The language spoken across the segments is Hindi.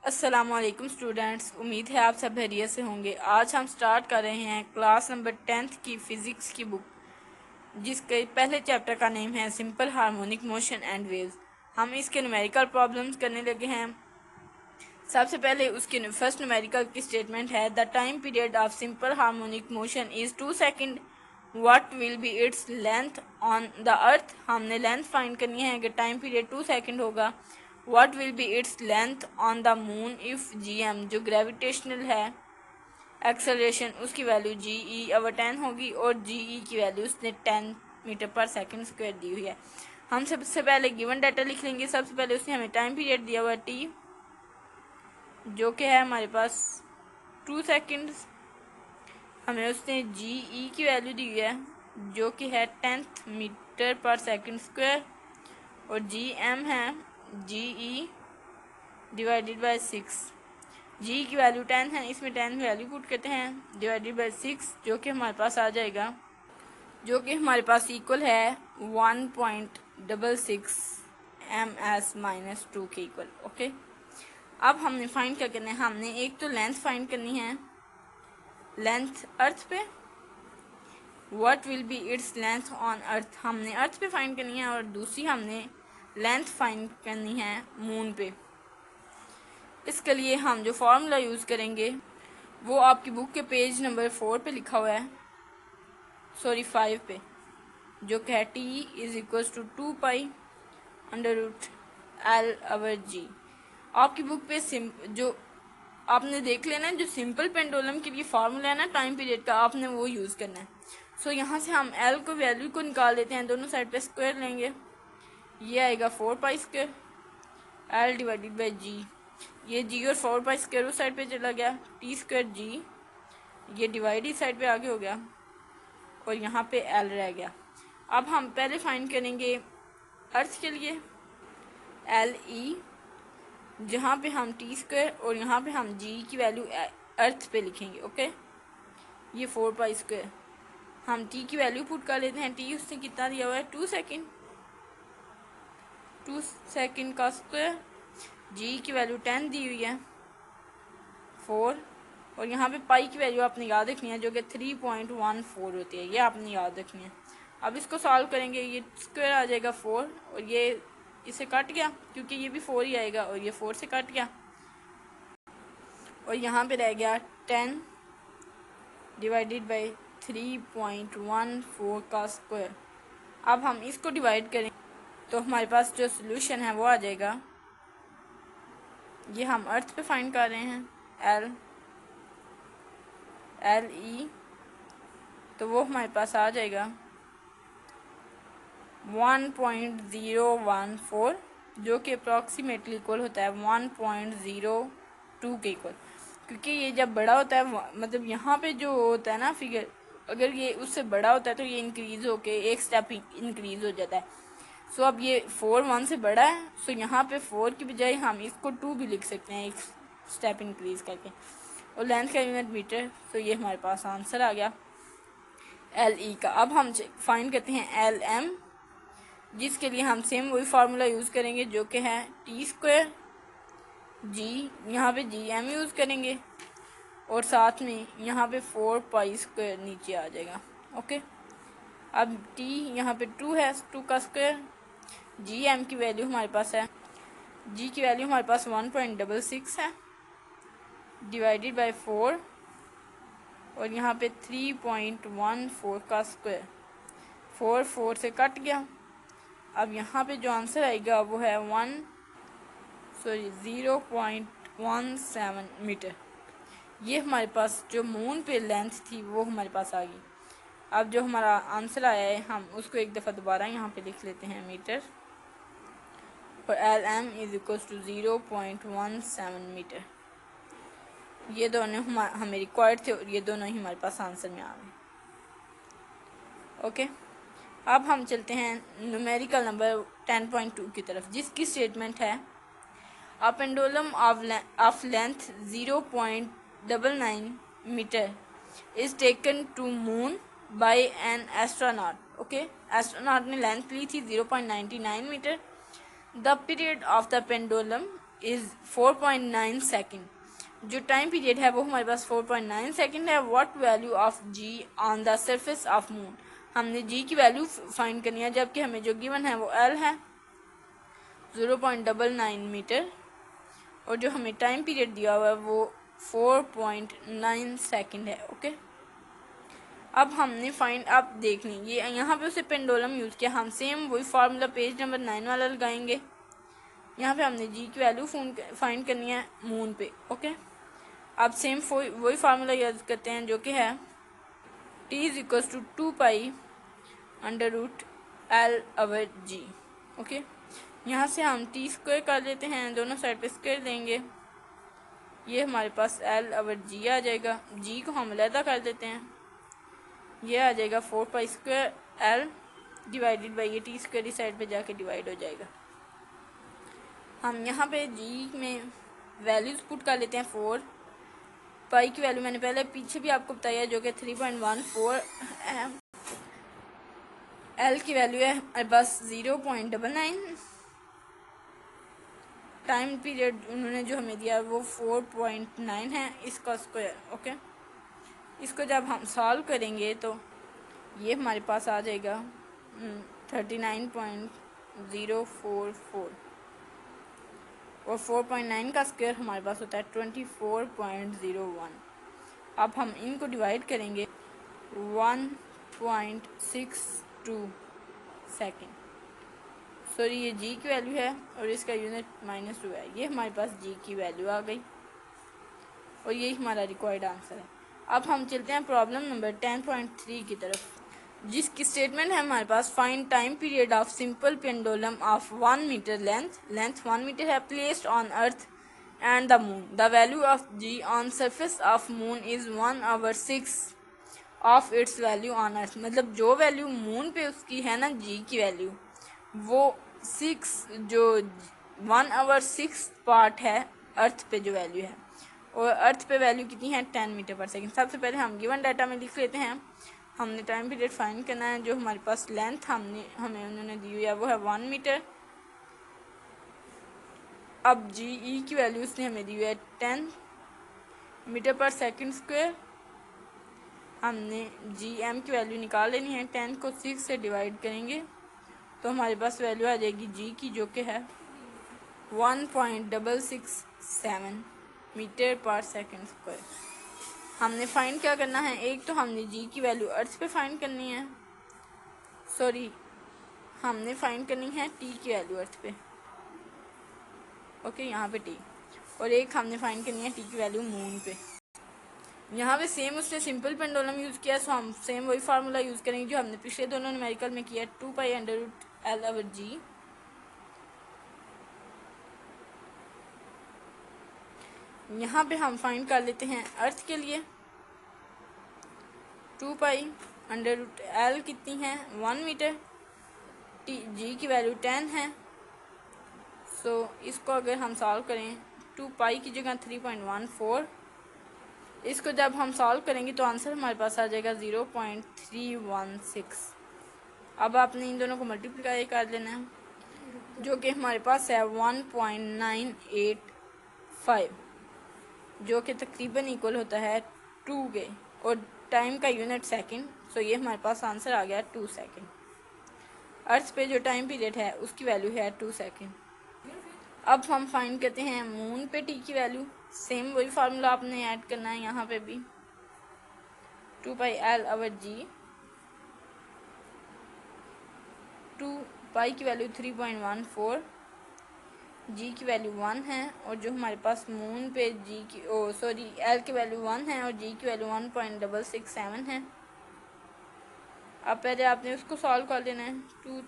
अस्सलामुअलैकुम स्टूडेंट्स, उम्मीद है आप सब खैरियत से होंगे। आज हम स्टार्ट कर रहे हैं क्लास नंबर 10th की फ़िज़िक्स की बुक, जिसके पहले चैप्टर का नेम है simple harmonic motion and waves. हम इसके न्यूमेरिकल प्रॉब्लम्स करने लगे हैं। सबसे पहले उसके फर्स्ट न्यूमेरिकल की स्टेटमेंट है the time period of simple harmonic motion is 2 second. What will be its length on the earth. हमने लेंथ फाइंड करनी है कि टाइम पीरियड 2 सेकेंड होगा। What will be its length on the moon if GM जो ग्रेविटेशनल है एक्सेलरेशन, उसकी वैल्यू GE/10 होगी और GE की वैल्यू उसने 10 मीटर पर सेकेंड स्क्वायर दी हुई है। हम सबसे पहले गिवन डाटा लिख लेंगे। सबसे पहले उसने हमें टाइम पीरियड दिया हुआ है T, जो कि है हमारे पास 2 सेकेंड्स। हमें उसने GE की वैल्यू दी हुई है जो कि है 10 मीटर पर सेकेंड स्क्वायर और GM है GE डिवाइडेड बाय 6। जी की वैल्यू 10 है, इसमें 10 वैल्यू पुट करते हैं डिवाइडेड बाय 6, जो कि हमारे पास आ जाएगा, जो कि हमारे पास इक्वल है 1.66 ms-2 के इक्वल। ओके, अब हमने फाइंड क्या करना है। हमने एक तो लेंथ फाइंड करनी है, लेंथ अर्थ पे। What will be its length on earth, हमने अर्थ पे फाइंड करनी है, और दूसरी हमने लेंथ फाइंड करनी है मून पे। इसके लिए हम जो फार्मूला यूज़ करेंगे वो आपकी बुक के पेज नंबर 4 पे लिखा हुआ है, सॉरी 5 पे, जो कि है T=2 पाई √L/G। आपकी बुक पे जो आपने देख लेना है, जो सिंपल पेंडुलम के लिए फार्मूला है ना टाइम पीरियड का, आपने वो यूज़ करना है। सो यहाँ से हम L को वैल्यू को निकाल देते हैं, दोनों साइड पे स्क्वायर लेंगे। ये आएगा 4 pi square L divided by G। ये G और 4 पाई स्क्वायर उस साइड पे चला गया, T² G, ये डिवाइड इस साइड पे आगे हो गया और यहाँ पे L रह गया। अब हम पहले फाइंड करेंगे अर्थ के लिए LE, जहाँ पे हम T² और यहाँ पे हम G की वैल्यू अर्थ पे लिखेंगे। ओके, ये 4 पाई स्क्वायर, हम T की वैल्यू पुट कर लेते हैं। T उसने कितना दिया हुआ है 2 सेकेंड, 2 सेकेंड का स्क्वायर। G की वैल्यू 10 दी हुई है 4, और यहाँ पे पाई की वैल्यू आपने याद रखनी है जो कि 3.14 होती है, ये आपने याद रखनी है। अब इसको सॉल्व करेंगे, ये स्क्वायर आ जाएगा 4 और ये इसे कट गया क्योंकि ये भी 4 ही आएगा और ये 4 से कट गया, और यहाँ पे रह गया 10 डिवाइडेड बाई 3.14 का स्क्वायर। अब हम इसको डिवाइड करें तो हमारे पास जो सोल्यूशन है वो आ जाएगा, ये हम अर्थ पे फाइंड कर रहे हैं LE, तो वो हमारे पास आ जाएगा 1.014, जो कि अप्रॉक्सीमेटली इक्वल होता है 1.02 के इक्वल। क्योंकि ये जब बड़ा होता है, मतलब यहाँ पे जो होता है ना फिगर, अगर ये उससे बड़ा होता है तो ये इंक्रीज़ होके एक स्टेप इंक्रीज़ हो जाता है। सो अब ये 4 1 से बड़ा है, सो यहाँ पे 4 की बजाय हम इसको 2 भी लिख सकते हैं एक स्टेप इंक्रीज़ करके, और लेंथ का यूनिट मीटर। तो ये हमारे पास आंसर आ गया LE का। अब हम फाइंड करते हैं LM, जिसके लिए हम सेम वही फार्मूला यूज़ करेंगे जो कि है T² G, यहाँ पे GM यूज़ करेंगे और साथ में यहाँ पे 4 पाई स्क्वायर नीचे आ जाएगा। ओके, अब T यहाँ पे 2 है, 2 का स्क्वायर। GM की वैल्यू हमारे पास है, G की वैल्यू हमारे पास 1.66 है डिवाइडेड बाई 4, और यहाँ पे 3.14 का स्क्वायर, 4 4 से कट गया। अब यहाँ पे जो आंसर आएगा वो है 0.17 मीटर। ये हमारे पास जो मून पे लेंथ थी वो हमारे पास आ गई। अब जो हमारा आंसर आया है हम उसको एक दफ़ा दोबारा यहाँ पे लिख लेते हैं मीटर, और LM=0.17 मीटर। ये दोनों हमें रिक्वायर्ड थे और ये दोनों ही हमारे पास आंसर में आ गए। ओके, अब हम चलते हैं न्यूमेरिकल नंबर 10.2 की तरफ, जिसकी स्टेटमेंट है a pendulum of length 0.99 metre is taken to moon bye an astronaut. Okay, astronaut ने लेंथ ली थी 0.99 metre. The period of the pendulum is 4.9 second. जो टाइम पीरियड है वो हमारे पास 4.9 सेकेंड है। What value of g on the surface of moon, हमने जी की वैल्यू फाइंड करनी है, जबकि हमें जो गिवन है वो एल है 0.99 मीटर, और जो हमें टाइम पीरियड दिया हुआ है वो 4.9 सेकेंड है। ओके, अब हमने फाइंड, अब देख लें ये यहाँ पे उसे पेंडुलम यूज़ किया, हम सेम वही फार्मूला पेज नंबर 9 वाला लगाएंगे। यहाँ पे हमने जी की वैल्यू फाइंड करनी है मून पे। ओके, अब सेम वही फार्मूला यूज़ करते हैं जो कि है T is equal to 2 pi under root L over g. Okay, यहाँ से हम टी स्क्वायर कर लेते हैं, दोनों साइड पे स्क्वायर देंगे, ये हमारे पास एल अवर जी आ जाएगा। जी को हम अलहदा कर देते हैं, ये आ जाएगा 4 pi square L divided by ये टी स्क्वायर, इस साइड पे जाके डिवाइड हो जाएगा। हम यहाँ पे जी में वैल्यूज पुट कर लेते हैं। 4 पाई की वैल्यू मैंने पहले पीछे भी आपको बताया जो कि 3.14 है। एल की वैल्यू है हमारे पास 0.99। टाइम पीरियड उन्होंने जो हमें दिया वो 4.9 है, इसका स्क्वायर। ओके, इसको जब हम सॉल्व करेंगे तो ये हमारे पास आ जाएगा 39.044, और 4.9 का स्क्वायर हमारे पास होता है 24.01। अब हम इनको डिवाइड करेंगे 1.62 सेकेंड। सॉरी, ये जी की वैल्यू है और इसका यूनिट -2 है। ये हमारे पास जी की वैल्यू आ गई और यही हमारा रिक्वायर्ड आंसर है। अब हम चलते हैं प्रॉब्लम नंबर 10.3 की तरफ, जिसकी स्टेटमेंट है हमारे पास find time period of simple pendulum of 1 metre length 1 metre है, placed on earth and the moon. The value of g on surface of moon is 1/6 of its value on earth. मतलब जो वैल्यू मून पे उसकी है ना जी की वैल्यू, वो 6 जो 1/6 पार्ट है अर्थ पे जो वैल्यू है, और अर्थ पे वैल्यू कितनी है 10 मीटर पर सेकेंड। सबसे पहले हम गिवन डाटा में लिख लेते हैं। हमने टाइम पीरियड फाइंड करना है, जो हमारे पास लेंथ हमें उन्होंने दी हुई है वो है 1 मीटर। अब जी ई की वैल्यू उसने हमें दी हुई है 10 मीटर पर सेकेंड स्क्वायर। हमने जी एम की वैल्यू निकाल लेनी है, 10 को 6 से डिवाइड करेंगे तो हमारे पास वैल्यू आ जाएगी जी की, जो कि है 1.667 मीटर पर सेकेंड स्क्वायर। हमने फाइंड क्या करना है, एक तो हमने जी की वैल्यू अर्थ पे फाइंड करनी है, सॉरी हमने फाइंड करनी है टी की वैल्यू अर्थ पे। ओके, यहाँ पे टी, और एक हमने फाइंड करनी है टी की वैल्यू मून पे। यहाँ पे सेम उसने सिंपल पेंडुलम यूज़ किया, सो हम सेम वही फार्मूला यूज़ करेंगे जो हमने पिछले दोनों न्यूमेरिकल में किया, 2 pi under root L over g. यहाँ पे हम फाइंड कर लेते हैं अर्थ के लिए 2 पाई अंडर रूट एल कितनी है 1 मीटर, टी जी की वैल्यू 10 है। सो इसको अगर हम सॉल्व करें 2 पाई की जगह 3.14, इसको जब हम सॉल्व करेंगे तो आंसर हमारे पास आ जाएगा 0.316। अब आपने इन दोनों को मल्टीप्लाई कर लेना है, जो कि हमारे पास है 1.985, जो कि तकरीबन इक्वल होता है 2 के, और टाइम का यूनिट सेकंड। सो ये हमारे पास आंसर आ गया 2 सेकंड। अर्थ पे जो टाइम पीरियड है उसकी वैल्यू है 2 सेकंड। अब हम फाइंड करते हैं मून पे टी की वैल्यू। सेम वही फार्मूला आपने ऐड करना है यहाँ पे भी, 2 पाई एल ओवर जी। 2 पाई की वैल्यू 3.14, जी की वैल्यू 1 है, और जो हमारे पास मून पे जी की एल की वैल्यू 1 है और जी की वैल्यू 1.667 है। अब पहले आपने उसको सॉल्व कर लेना है,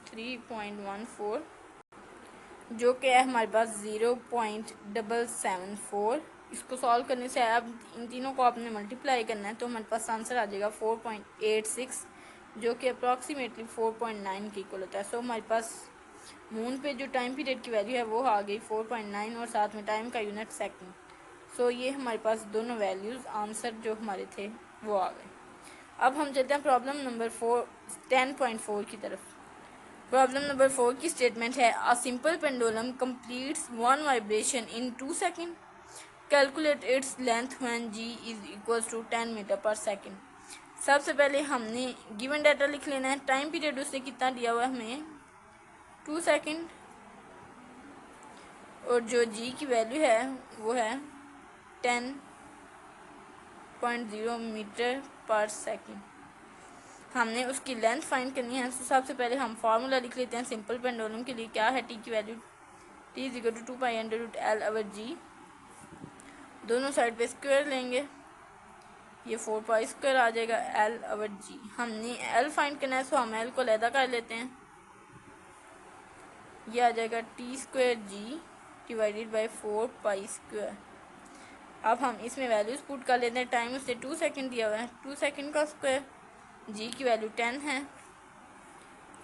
3.14 जो कि है हमारे पास 0.774। इसको सॉल्व करने से अब इन तीनों को आपने मल्टीप्लाई करना है तो हमारे पास आंसर आ जाएगा 4.86, जो कि अप्रॉक्सीमेटली 4.9 के इक्वल होता है। सो हमारे पास मून पे जो टाइम पीरियड की वैल्यू है वो आ गई 4.9, और साथ में टाइम का यूनिट सेकंड। सो ये हमारे पास दोनों वैल्यूज़ आंसर जो हमारे थे वो आ गए। अब हम चलते हैं प्रॉब्लम नंबर 10.4 की तरफ। प्रॉब्लम नंबर 4 की स्टेटमेंट है a simple pendulum completes one vibration in 2 second, calculate its length when g is equal to 10 metre per second. सबसे पहले हमने गिवन डाटा लिख लेना है। टाइम पीरियड उसने कितना दिया हुआ है हमें 2 सेकेंड, और जो g की वैल्यू है वो है 10.0 मीटर पर सेकेंड। हमने उसकी लेंथ फाइंड करनी है। तो सबसे पहले हम फार्मूला लिख लेते हैं सिंपल पेंडुलम के लिए। क्या है t की value t is equal to 2π/L over g। दोनों साइड पे स्क्वायर लेंगे, ये 4π² आ जाएगा L ओवर g। हमने L फाइंड करना है, सो हम L को अलहदा कर लेते हैं। ये आ जाएगा t² डिवाइडेड बाई 4π²। अब हम इसमें वैल्यूज पुट कर लेते हैं। टाइम उससे 2 सेकेंड दिया हुआ है, 2 सेकेंड का स्क्वायर, जी की वैल्यू 10 है,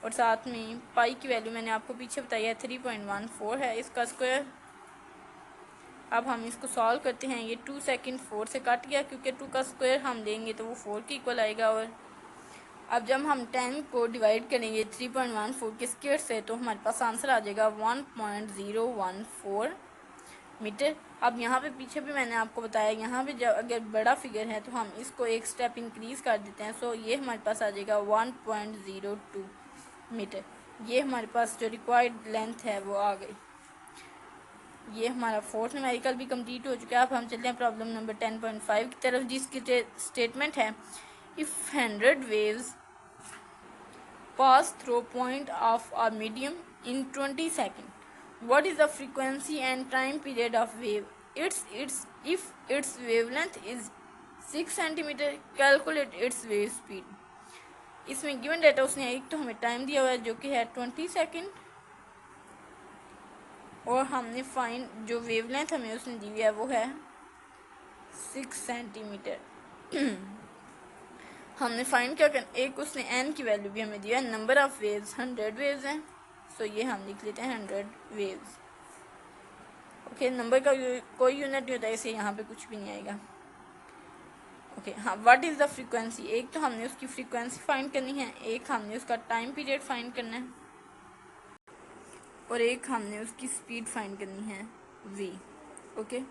और साथ में पाई की वैल्यू मैंने आपको पीछे बताई है 3.14 है इसका स्क्वायर। अब हम इसको सॉल्व करते हैं। ये 2 सेकेंड 4 से कट गया, क्योंकि 2 का स्क्वायर हम देंगे तो वो 4 के इक्वल आएगा। और अब जब हम 10 को डिवाइड करेंगे 3.14 के स्क्वायर से, तो हमारे पास आंसर आ जाएगा 1.014 मीटर। अब यहाँ पे पीछे भी मैंने आपको बताया, यहाँ पे जब अगर बड़ा फिगर है तो हम इसको एक स्टेप इंक्रीज कर देते हैं। सो ये हमारे पास आ जाएगा 1.02 मीटर। ये हमारे पास जो रिक्वायर्ड लेंथ है वो आ गई। ये हमारा फोर्थ न्यूमेरिकल भी कंप्लीट हो चुका है। अब हम चलते हैं प्रॉब्लम नंबर 10.5 की तरफ, जिसकी स्टेटमेंट है if 100 waves pass through point of a medium in 20 second, what is the frequency and time period of wave? If its wavelength is 6 centimeter, calculate its wave speed। इसमें गिवन डेटा उसने एक तो हमें टाइम दिया हुआ है जो कि है 20 सेकेंड, और हमने फाइंड जो वेवलेंथ हमें उसने दी हुई है वो है 6 सेंटीमीटर। हमने फाइंड क्या करना, एक उसने n की वैल्यू भी हमें दिया है। नंबर ऑफ वेव्स 100 वेव्स हैं, सो ये हम लिख लेते हैं 100 वेव्स। ओके, नंबर का कोई यूनिट नहीं होता है, इसे यहाँ पे कुछ भी नहीं आएगा। ओके, हाँ, व्हाट इज़ द फ्रीक्वेंसी? एक तो हमने उसकी फ्रीक्वेंसी फाइंड करनी है, एक हमने उसका टाइम पीरियड फाइंड करना है, और एक हमने उसकी स्पीड फाइंड करनी है v। ओके,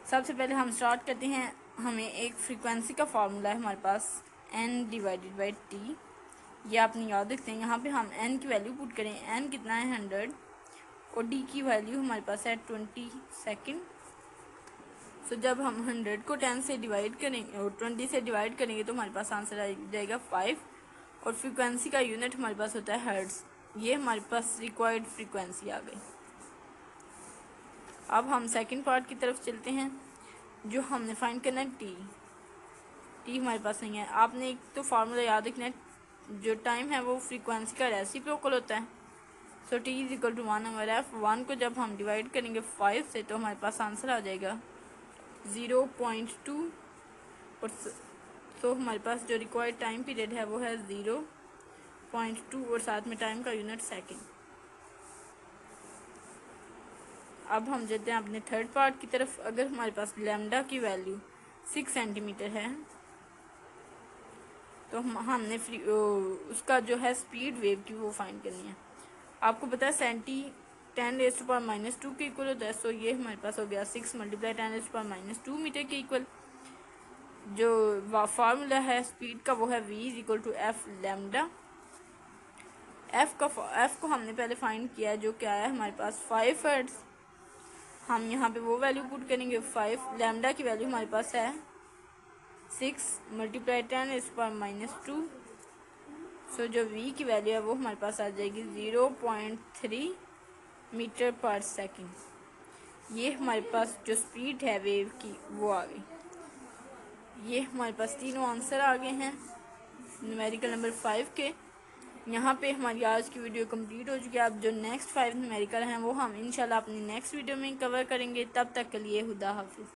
सबसे पहले हम स्टार्ट करते हैं। हमें एक फ्रीक्वेंसी का फार्मूला है हमारे पास n डिवाइडेड बाई t। ये आपने याद रखते हैं। यहाँ पे हम n की वैल्यू पुट करें, n कितना है 100, और d की वैल्यू हमारे पास है 20 सेकेंड। सो जब हम 100 को 10 से डिवाइड करेंगे और 20 से डिवाइड करेंगे तो हमारे पास आंसर आ जाएगा 5, और फ्रीक्वेंसी का यूनिट हमारे पास होता है हर्ट्ज। ये हमारे पास रिक्वायर्ड फ्रीक्वेंसी आ गई। अब हम सेकंड पार्ट की तरफ चलते हैं, जो हमने फाइंड करना है टी हमारे पास नहीं है। आपने एक तो फार्मूला याद रखना है, जो टाइम है वो फ्रीक्वेंसी का रेसिप्रोकल होता है। So T is equal to 1/f। 1 को जब हम डिवाइड करेंगे 5 से तो हमारे पास आंसर आ जाएगा 0.2, और तो हमारे पास जो रिक्वायर्ड टाइम पीरियड है वो है 0.2, और साथ में टाइम का यूनिट सेकेंड। अब हम जाते हैं अपने थर्ड पार्ट की तरफ। अगर हमारे पास लैम्डा की वैल्यू 6 सेंटीमीटर है तो हमने उसका जो है स्पीड वेव की वो फाइंड करनी है। आपको पता है 10⁻² के इक्वल होता है। सो ये हमारे पास हो गया 6 × 10⁻² मीटर के इक्वल। जो फार्मूला है स्पीड का वो है v is equal to F lambda. F को हमने पहले फाइंड किया, जो क्या है हमारे पास 5 हर्ट्ज। हम यहाँ पे वो वैल्यू पुट करेंगे 5। लैम्डा की वैल्यू हमारे पास है 6 × 10⁻²। सो जो v की वैल्यू है वो हमारे पास आ जाएगी 0.3 मीटर पर सेकेंड। ये हमारे पास जो स्पीड है वेव की वो आ गई। ये हमारे पास तीनों आंसर आ गए हैं न्यूमेरिकल नंबर 5 के। यहाँ पे हमारी आज की वीडियो कंप्लीट हो चुकी है। अब जो नेक्स्ट 5 न्यूमेरिकल हैं वो हम इंशाल्लाह अपनी नेक्स्ट वीडियो में कवर करेंगे। तब तक के लिए खुदा हाफिज़।